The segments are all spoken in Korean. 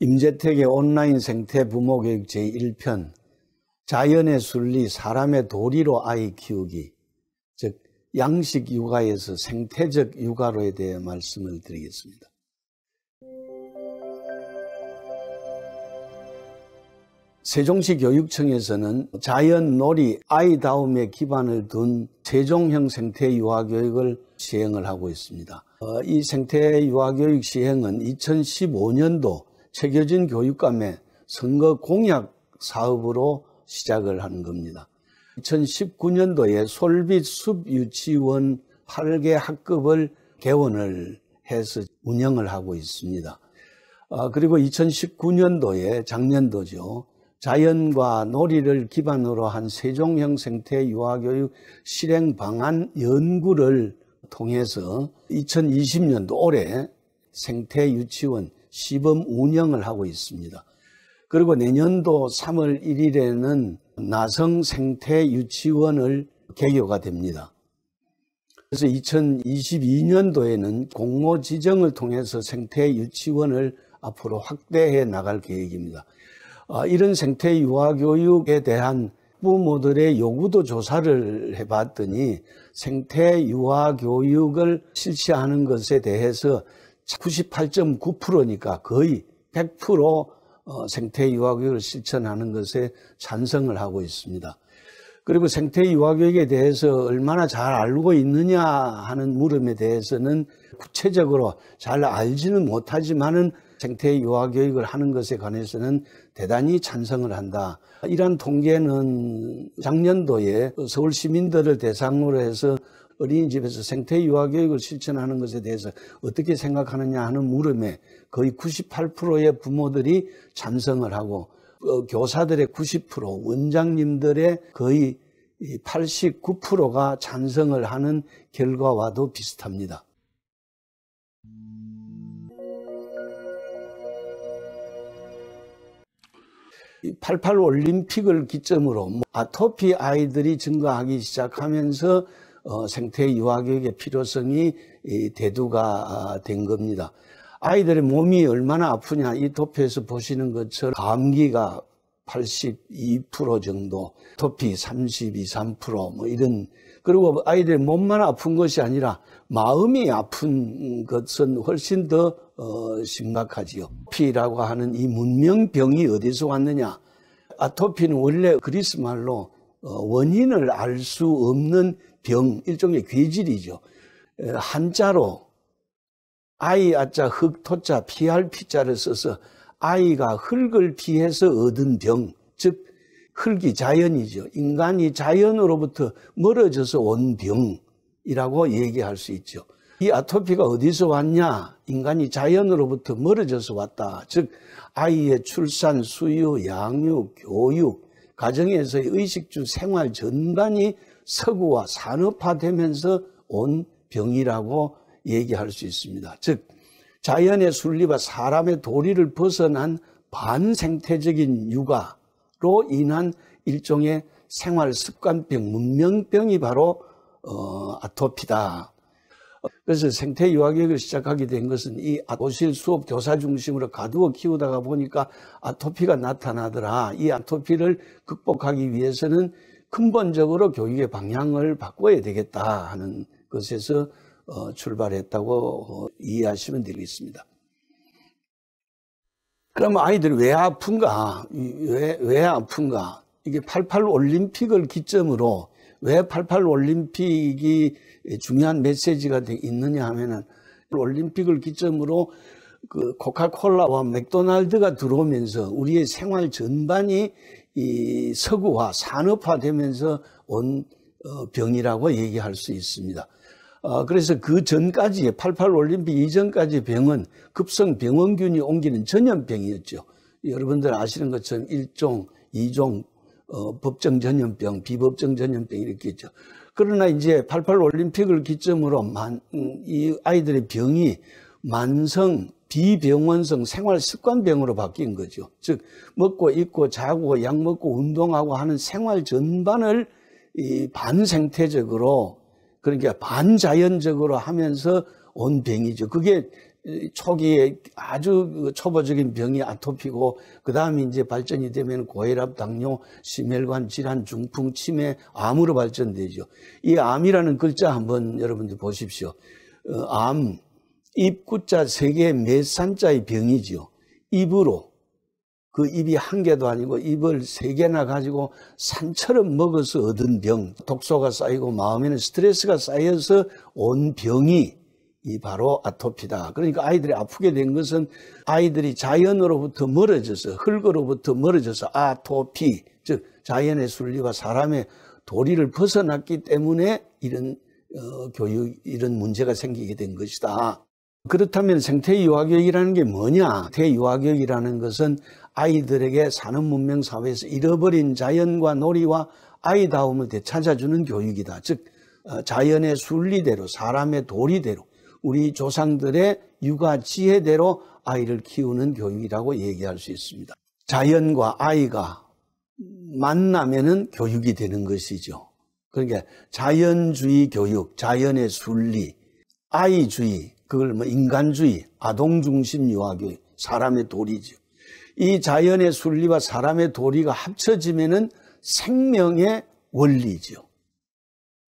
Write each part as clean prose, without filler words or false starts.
임재택의 온라인 생태 부모교육 제1편 자연의 순리, 사람의 도리로 아이 키우기, 즉 양식 육아에서 생태적 육아로에 대해 말씀을 드리겠습니다. 세종시 교육청에서는 자연놀이, 아이다움에 기반을 둔 세종형 생태유아교육을 시행을 하고 있습니다. 이 생태유아교육 시행은 2015년도 최교진 교육감의 선거 공약 사업으로 시작을 한 겁니다. 2019년도에 솔빛 숲유치원 8개 학급을 개원을 해서 운영을 하고 있습니다. 그리고 2019년도에 작년도죠. 자연과 놀이를 기반으로 한 세종형 생태유아교육 실행 방안 연구를 통해서 2020년도 올해 생태유치원 시범 운영을 하고 있습니다. 그리고 내년도 3월 1일에는 나성 생태유치원을 개교가 됩니다. 그래서 2022년도에는 공모 지정을 통해서 생태유치원을 앞으로 확대해 나갈 계획입니다. 이런 생태유아교육에 대한 부모들의 요구도 조사를 해봤더니 생태유아교육을 실시하는 것에 대해서 98.9%니까 거의 100% 생태유아교육을 실천하는 것에 찬성을 하고 있습니다. 그리고 생태유아교육에 대해서 얼마나 잘 알고 있느냐 하는 물음에 대해서는 구체적으로 잘 알지는 못하지만은 생태유아교육을 하는 것에 관해서는 대단히 찬성을 한다. 이러한 통계는 작년도에 서울 시민들을 대상으로 해서 어린이집에서 생태유아교육을 실천하는 것에 대해서 어떻게 생각하느냐 하는 물음에 거의 98%의 부모들이 찬성을 하고 교사들의 90%, 원장님들의 거의 89%가 찬성을 하는 결과와도 비슷합니다. 88 올림픽을 기점으로 아토피 아이들이 증가하기 시작하면서 생태유아교육의 필요성이 대두가 된 겁니다. 아이들의 몸이 얼마나 아프냐, 이 도표에서 보시는 것처럼 감기가 82% 정도, 토피 32, 3% 이런, 그리고 아이들의 몸만 아픈 것이 아니라 마음이 아픈 것은 훨씬 더 심각하지요. 아토피라고 하는 이 문명병이 어디서 왔느냐? 아토피는 원래 그리스 말로 원인을 알 수 없는 병, 일종의 괴질이죠. 한자로 아이 아자 흙토자 피할 피자를 써서 아이가 흙을 피해서 얻은 병, 즉 흙이 자연이죠. 인간이 자연으로부터 멀어져서 온 병이라고 얘기할 수 있죠. 이 아토피가 어디서 왔냐? 인간이 자연으로부터 멀어져서 왔다. 즉 아이의 출산, 수유, 양육, 교육, 가정에서의 의식주 생활 전반이 서구화, 산업화되면서 온 병이라고 얘기할 수 있습니다. 즉 자연의 순리와 사람의 도리를 벗어난 반생태적인 육아로 인한 일종의 생활습관병, 문명병이 바로 아토피다. 그래서 생태유아교육을 시작하게 된 것은 이 교실 수업 교사 중심으로 가두어 키우다가 보니까 아토피가 나타나더라. 이 아토피를 극복하기 위해서는 근본적으로 교육의 방향을 바꿔야 되겠다 하는 것에서 출발했다고 이해하시면 되겠습니다. 그러면 아이들이 왜 아픈가? 왜 아픈가? 이게 88 올림픽을 기점으로 왜 88 올림픽이 중요한 메시지가 있느냐 하면은 올림픽을 기점으로 그 코카콜라와 맥도날드가 들어오면서 우리의 생활 전반이 이 서구화, 산업화되면서 온 병이라고 얘기할 수 있습니다. 그래서 그 전까지 88 올림픽 이전까지 병은 급성 병원균이 옮기는 전염병이었죠. 여러분들 아시는 것처럼 1종, 2종 법정 전염병, 비법정 전염병 이렇게 있죠. 그러나 이제 88 올림픽을 기점으로 이 아이들의 병이 만성 비병원성 생활습관병으로 바뀐 거죠. 즉 먹고 입고 자고 약 먹고 운동하고 하는 생활 전반을 이 반생태적으로, 그러니까 반자연적으로 하면서 온 병이죠. 그게 초기에 아주 초보적인 병이 아토피고, 그 다음에 이제 발전이 되면 고혈압, 당뇨, 심혈관 질환, 중풍, 치매, 암으로 발전되죠. 이 암이라는 글자 한번 여러분들 보십시오. 암, 입구자 3개 몇 산자의 병이죠. 입으로, 그 입이 한 개도 아니고 입을 3개나 가지고 산처럼 먹어서 얻은 병, 독소가 쌓이고 마음에는 스트레스가 쌓여서 온 병이 이 바로 아토피다. 그러니까 아이들이 아프게 된 것은 아이들이 자연으로부터 멀어져서, 흙으로부터 멀어져서 아토피, 즉 자연의 순리와 사람의 도리를 벗어났기 때문에 이런 이런 문제가 생기게 된 것이다. 그렇다면 생태유아교육이라는 게 뭐냐? 생태유아교육이라는 것은 아이들에게 산업문명 사회에서 잃어버린 자연과 놀이와 아이다움을 되찾아주는 교육이다. 즉 자연의 순리대로, 사람의 도리대로, 우리 조상들의 육아 지혜대로 아이를 키우는 교육이라고 얘기할 수 있습니다. 자연과 아이가 만나면은 교육이 되는 것이죠. 그러니까 자연주의 교육, 자연의 순리, 아이주의, 그걸 뭐 인간주의, 아동중심 유아교육, 사람의 도리죠. 이 자연의 순리와 사람의 도리가 합쳐지면은 생명의 원리죠.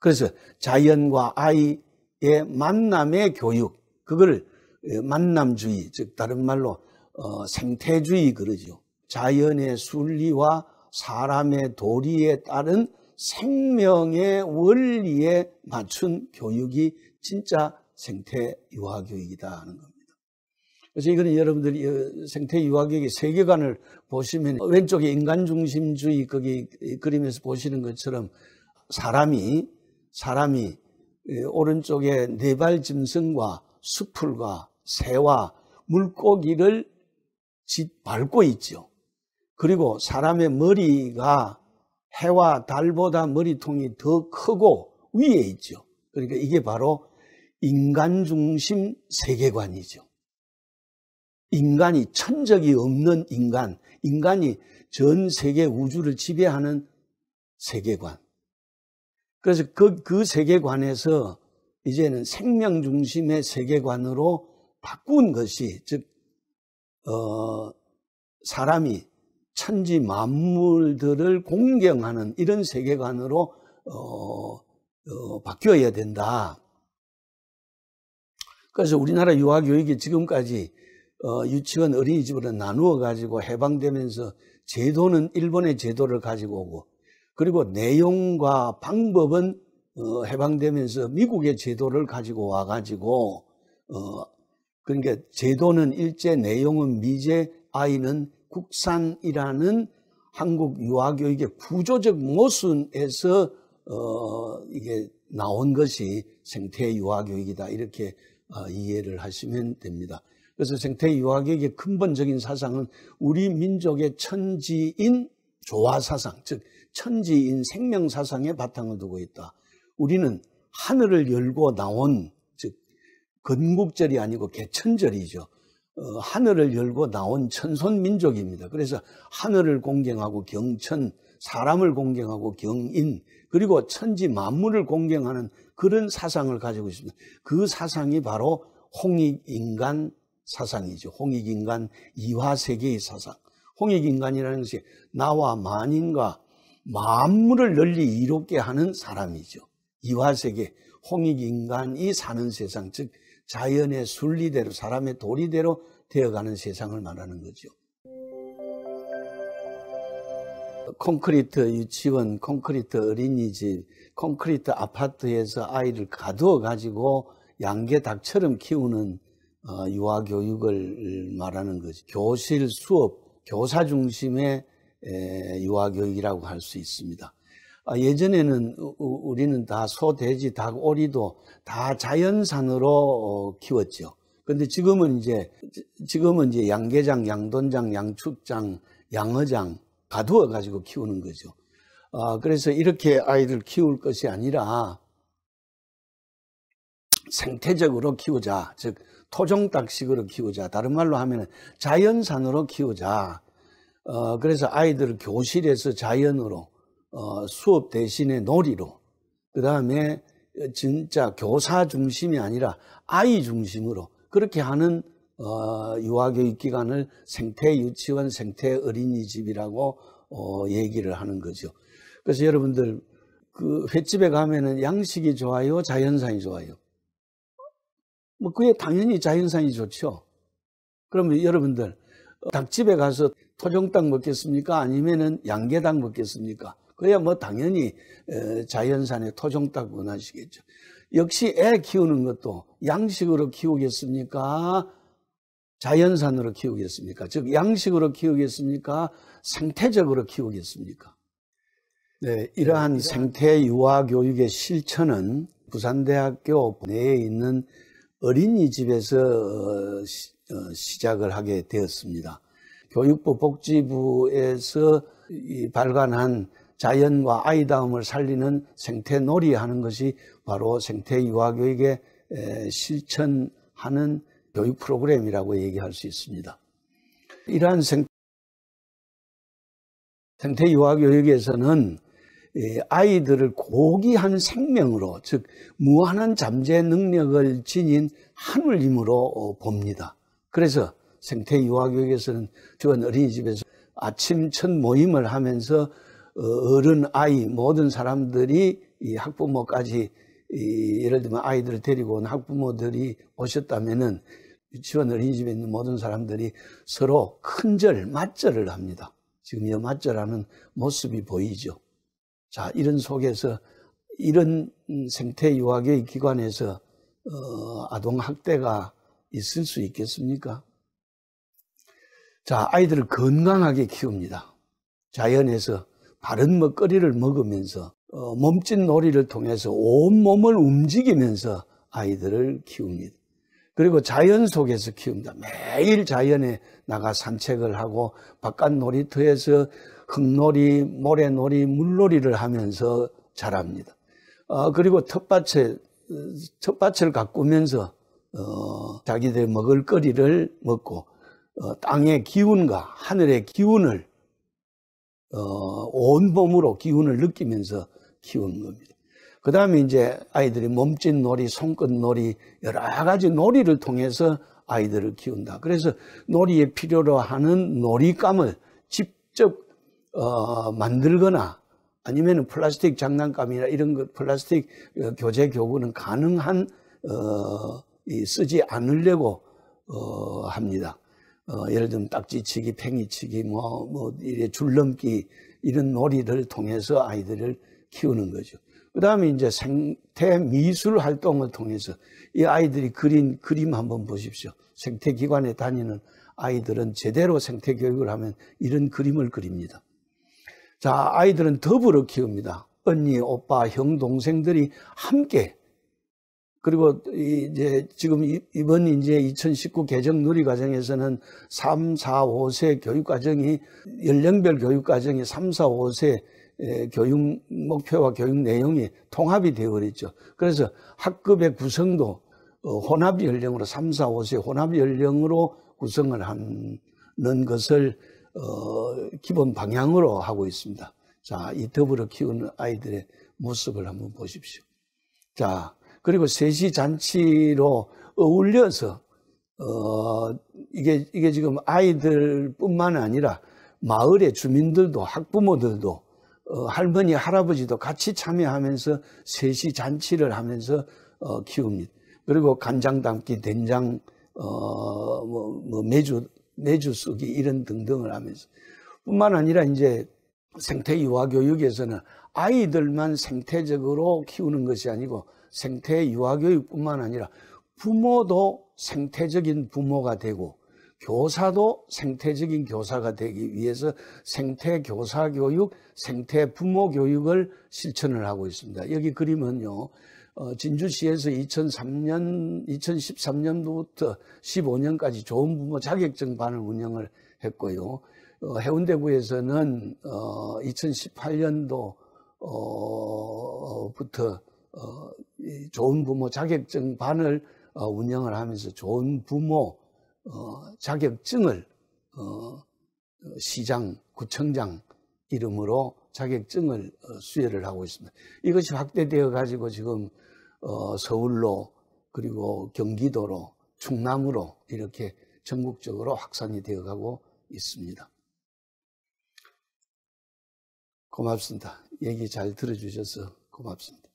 그래서 자연과 아이의 만남의 교육, 그걸 만남주의, 즉 다른 말로 생태주의 그러죠. 자연의 순리와 사람의 도리에 따른 생명의 원리에 맞춘 교육이 진짜 생태유아교육이다 하는 겁니다. 그래서 이거는 여러분들이 생태유아교육의 세계관을 보시면 왼쪽에 인간중심주의 거기 그림에서 보시는 것처럼 사람이 오른쪽에 네발 짐승과 수풀과 새와 물고기를 밟고 있죠. 그리고 사람의 머리가 해와 달보다 머리통이 더 크고 위에 있죠. 그러니까 이게 바로 인간 중심 세계관이죠. 인간이 천적이 없는 인간이 전 세계 우주를 지배하는 세계관. 그래서 그 세계관에서 이제는 생명 중심의 세계관으로 바꾼 것이, 즉 사람이 천지 만물들을 공경하는 이런 세계관으로 바뀌어야 된다. 그래서 우리나라 유아교육이 지금까지 유치원 어린이집으로 나누어 가지고 해방되면서 제도는 일본의 제도를 가지고 오고, 그리고 내용과 방법은 해방되면서 미국의 제도를 가지고 와 가지고 그러니까 제도는 일제, 내용은 미제, 아이는 국산이라는 한국 유아교육의 구조적 모순에서 이게 나온 것이 생태유아교육이다, 이렇게 이해를 하시면 됩니다. 그래서 생태유아교육의 근본적인 사상은 우리 민족의 천지인 조화사상, 즉 천지인 생명사상에 바탕을 두고 있다. 우리는 하늘을 열고 나온, 즉 건국절이 아니고 개천절이죠. 하늘을 열고 나온 천손민족입니다. 그래서 하늘을 공경하고 경천, 사람을 공경하고 경인, 그리고 천지 만물을 공경하는 그런 사상을 가지고 있습니다. 그 사상이 바로 홍익인간 사상이죠. 홍익인간 이화세계의 사상. 홍익인간이라는 것이 나와 만인과 만물을 널리 이롭게 하는 사람이죠. 이화세계, 홍익인간이 사는 세상, 즉 자연의 순리대로, 사람의 도리대로 되어가는 세상을 말하는 거죠. 콘크리트 유치원, 콘크리트 어린이집, 콘크리트 아파트에서 아이를 가두어 가지고 양계 닭처럼 키우는 유아교육을 말하는 거죠. 교실, 수업, 교사 중심의 유아교육이라고 할 수 있습니다. 예전에는 우리는 다 소, 돼지, 닭, 오리도 다 자연산으로 키웠죠. 그런데 지금은 이제 양계장, 양돈장, 양축장, 양어장 가두어 가지고 키우는 거죠. 그래서 이렇게 아이를 키울 것이 아니라 생태적으로 키우자, 즉 토종닭식으로 키우자, 다른 말로 하면 자연산으로 키우자. 그래서 아이들을 교실에서 자연으로, 수업 대신에 놀이로, 그 다음에 진짜 교사 중심이 아니라 아이 중심으로, 그렇게 하는 유아교육 기관을 생태유치원, 생태어린이집이라고 얘기를 하는 거죠. 그래서 여러분들 그 횟집에 가면은 양식이 좋아요, 자연산이 좋아요? 뭐 그게 당연히 자연산이 좋죠. 그러면 여러분들 닭집에 가서 토종닭 먹겠습니까? 아니면은 양계닭 먹겠습니까? 그래야 뭐 당연히 자연산의 토종닭 원하시겠죠. 역시 애 키우는 것도 양식으로 키우겠습니까? 자연산으로 키우겠습니까? 즉 양식으로 키우겠습니까? 생태적으로 키우겠습니까? 네, 이러한 생태 유아 교육의 실천은 부산대학교 내에 있는 어린이집에서 시작을 하게 되었습니다. 교육부 복지부에서 발간한 자연과 아이다움을 살리는 생태놀이 하는 것이 바로 생태유아교육에 실천하는 교육 프로그램이라고 얘기할 수 있습니다. 이러한 생태유아교육에서는 아이들을 고귀한 생명으로, 즉 무한한 잠재 능력을 지닌 하늘임으로 봅니다. 그래서 생태유아교육에서는 주원 어린이집에서 아침 첫 모임을 하면서 어른, 아이 모든 사람들이 이 학부모까지 예를 들면 아이들을 데리고 온 학부모들이 오셨다면은 유치원 어린이집에 있는 모든 사람들이 서로 큰절, 맞절을 합니다. 지금 이 맞절하는 모습이 보이죠. 자, 이런 속에서 이런 생태유아교육 기관에서 아동학대가 있을 수 있겠습니까? 자, 아이들을 건강하게 키웁니다. 자연에서 바른 먹거리를 먹으면서 몸짓 놀이를 통해서 온몸을 움직이면서 아이들을 키웁니다. 그리고 자연 속에서 키웁니다. 매일 자연에 나가 산책을 하고 바깥 놀이터에서 흙놀이, 모래놀이, 물놀이를 하면서 자랍니다. 그리고 텃밭을 가꾸면서 자기들 먹을 거리를 먹고 땅의 기운과 하늘의 기운을 온몸으로 기운을 느끼면서 키우는 겁니다. 그 다음에 이제 아이들이 몸짓 놀이, 손끝 놀이, 여러 가지 놀이를 통해서 아이들을 키운다. 그래서 놀이에 필요로 하는 놀이감을 직접 만들거나 아니면 플라스틱 장난감이나 이런 것, 플라스틱 교재 교구는 가능한 쓰지 않으려고 합니다. 예를 들면 딱지치기, 팽이치기, 이래 줄넘기 이런 놀이를 통해서 아이들을 키우는 거죠. 그 다음에 이제 생태 미술 활동을 통해서 이 아이들이 그린 그림 한번 보십시오. 생태기관에 다니는 아이들은 제대로 생태 교육을 하면 이런 그림을 그립니다. 자, 아이들은 더불어 키웁니다. 언니, 오빠, 형, 동생들이 함께. 그리고 이제 지금 이번 이제 2019 개정 누리과정에서는 3, 4, 5세 교육과정이 연령별 교육과정이 3, 4, 5세 교육 목표와 교육 내용이 통합이 되어버렸죠. 그래서 학급의 구성도 혼합 연령으로 3, 4, 5세 혼합 연령으로 구성을 하는 것을 기본 방향으로 하고 있습니다. 자, 이 더불어 키우는 아이들의 모습을 한번 보십시오. 자, 그리고 세시잔치로 어울려서 이게 지금 아이들뿐만 아니라 마을의 주민들도 학부모들도 할머니 할아버지도 같이 참여하면서 세시잔치를 하면서 키웁니다. 그리고 간장 담기, 된장 매주 쓰기 이런 등등을 하면서 뿐만 아니라 이제 생태 유아 교육에서는 아이들만 생태적으로 키우는 것이 아니고 생태 유아 교육뿐만 아니라 부모도 생태적인 부모가 되고 교사도 생태적인 교사가 되기 위해서 생태 교사 교육, 생태 부모 교육을 실천을 하고 있습니다. 여기 그림은요, 진주시에서 2013년부터 15년까지 좋은 부모 자격증 반을 운영을 했고요. 해운대구에서는 2018년도부터 좋은 부모 자격증 반을 운영을 하면서 좋은 부모 자격증을 시장, 구청장 이름으로 자격증을 수여를 하고 있습니다. 이것이 확대되어 가지고 지금 서울로 그리고 경기도로 충남으로 이렇게 전국적으로 확산이 되어가고 있습니다. 고맙습니다. 얘기 잘 들어주셔서 고맙습니다.